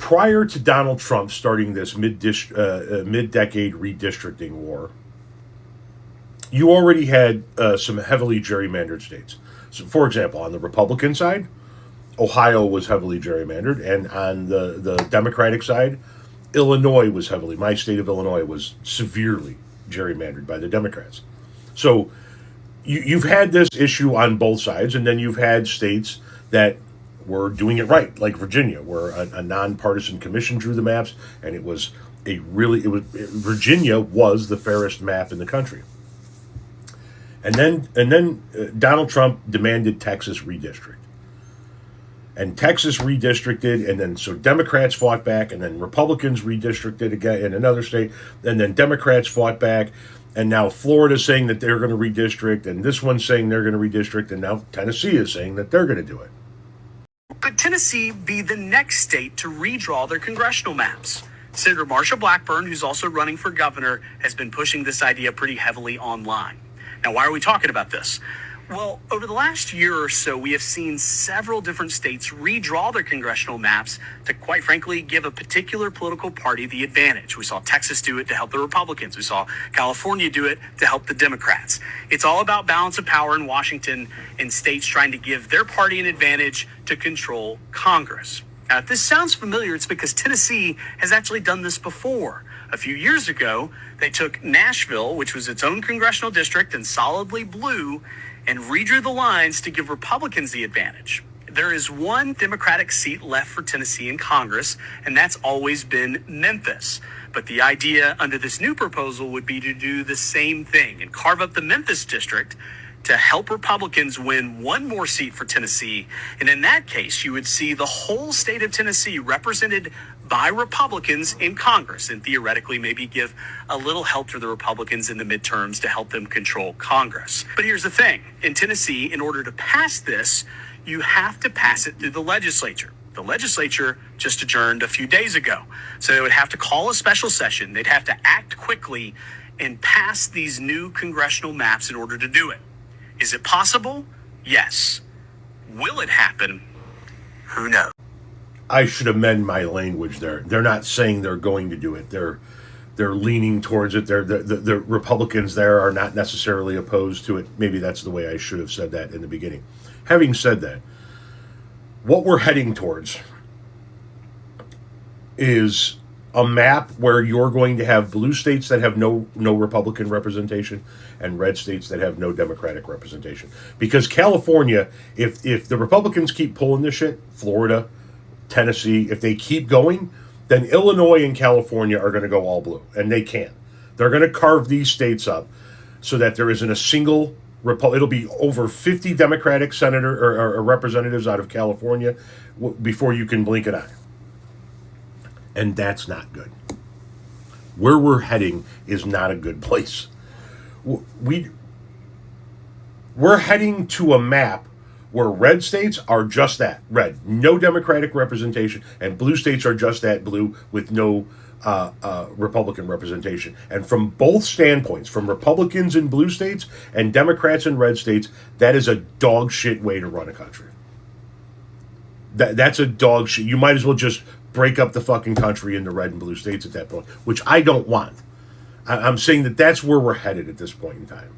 prior to Donald Trump starting this mid-decade redistricting war, you already had some heavily gerrymandered states. So, for example, on the Republican side, Ohio was heavily gerrymandered, and on the Democratic side, Illinois was heavily. My state of Illinois was severely gerrymandered by the Democrats. So you've had this issue on both sides, and then you've had states that were doing it right, like Virginia, where a nonpartisan commission drew the maps, and Virginia was the fairest map in the country. And then Donald Trump demanded Texas redistrict. And Texas redistricted, and then so Democrats fought back, and then Republicans redistricted again in another state, and then Democrats fought back, and now Florida's saying that they're going to redistrict, and this one's saying they're going to redistrict, and now Tennessee is saying that they're going to do it. Could Tennessee be the next state to redraw their congressional maps? Senator Marsha Blackburn, who's also running for governor, has been pushing this idea pretty heavily online. Now, why are we talking about this? Well, over the last year or so, we have seen several different states redraw their congressional maps to, quite frankly, give a particular political party the advantage. We saw Texas do it to help the Republicans. We saw California do it to help the Democrats. It's all about balance of power in Washington and states trying to give their party an advantage to control Congress. Now, if this sounds familiar, it's because Tennessee has actually done this before. A few years ago, they took Nashville, which was its own congressional district and solidly blue, and redrew the lines to give Republicans the advantage. There is one Democratic seat left for Tennessee in Congress, and that's always been Memphis. But the idea under this new proposal would be to do the same thing and carve up the Memphis district to help Republicans win one more seat for Tennessee. And in that case, you would see the whole state of Tennessee represented by Republicans in Congress, and theoretically maybe give a little help to the Republicans in the midterms to help them control Congress. But here's the thing. In Tennessee, in order to pass this, you have to pass it through the legislature. The legislature just adjourned a few days ago. So they would have to call a special session. They'd have to act quickly and pass these new congressional maps in order to do it. Is it possible? Yes. Will it happen? Who knows? I should amend my language there. They're not saying they're going to do it. They're leaning towards it. The Republicans there are not necessarily opposed to it. Maybe that's the way I should have said that in the beginning. Having said that, what we're heading towards is a map where you're going to have blue states that have no Republican representation and red states that have no Democratic representation. Because California, if the Republicans keep pulling this shit, Florida, Tennessee, if they keep going, then Illinois and California are going to go all blue, and they can. They're going to carve these states up so that there isn't a single it'll be over 50 Democratic senator or representatives out of California before you can blink an eye. And that's not good. Where we're heading is not a good place. We're heading to a map where red states are just that, red, no Democratic representation, and blue states are just that, blue, with no Republican representation. And from both standpoints, from Republicans in blue states and Democrats in red states, that is a dog shit way to run a country. That's a dog shit. You might as well just break up the fucking country into red and blue states at that point, which I don't want. I'm saying that that's where we're headed at this point in time.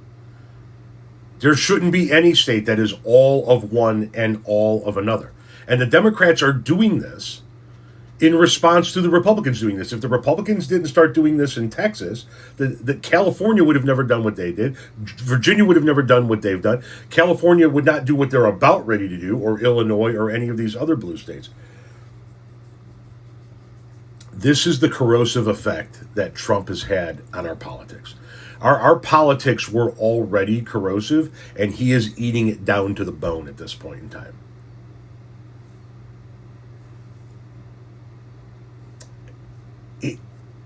There shouldn't be any state that is all of one and all of another. And the Democrats are doing this in response to the Republicans doing this. If the Republicans didn't start doing this in Texas, the California would have never done what they did. Virginia would have never done what they've done. California would not do what they're about ready to do, or Illinois, or any of these other blue states. This is the corrosive effect that Trump has had on our politics. Our politics were already corrosive, and he is eating it down to the bone at this point in time.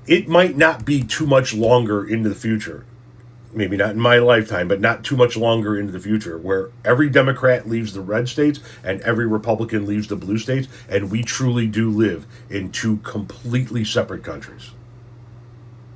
It might not be too much longer into the future, maybe not in my lifetime, but not too much longer into the future, where every Democrat leaves the red states and every Republican leaves the blue states, and we truly do live in two completely separate countries.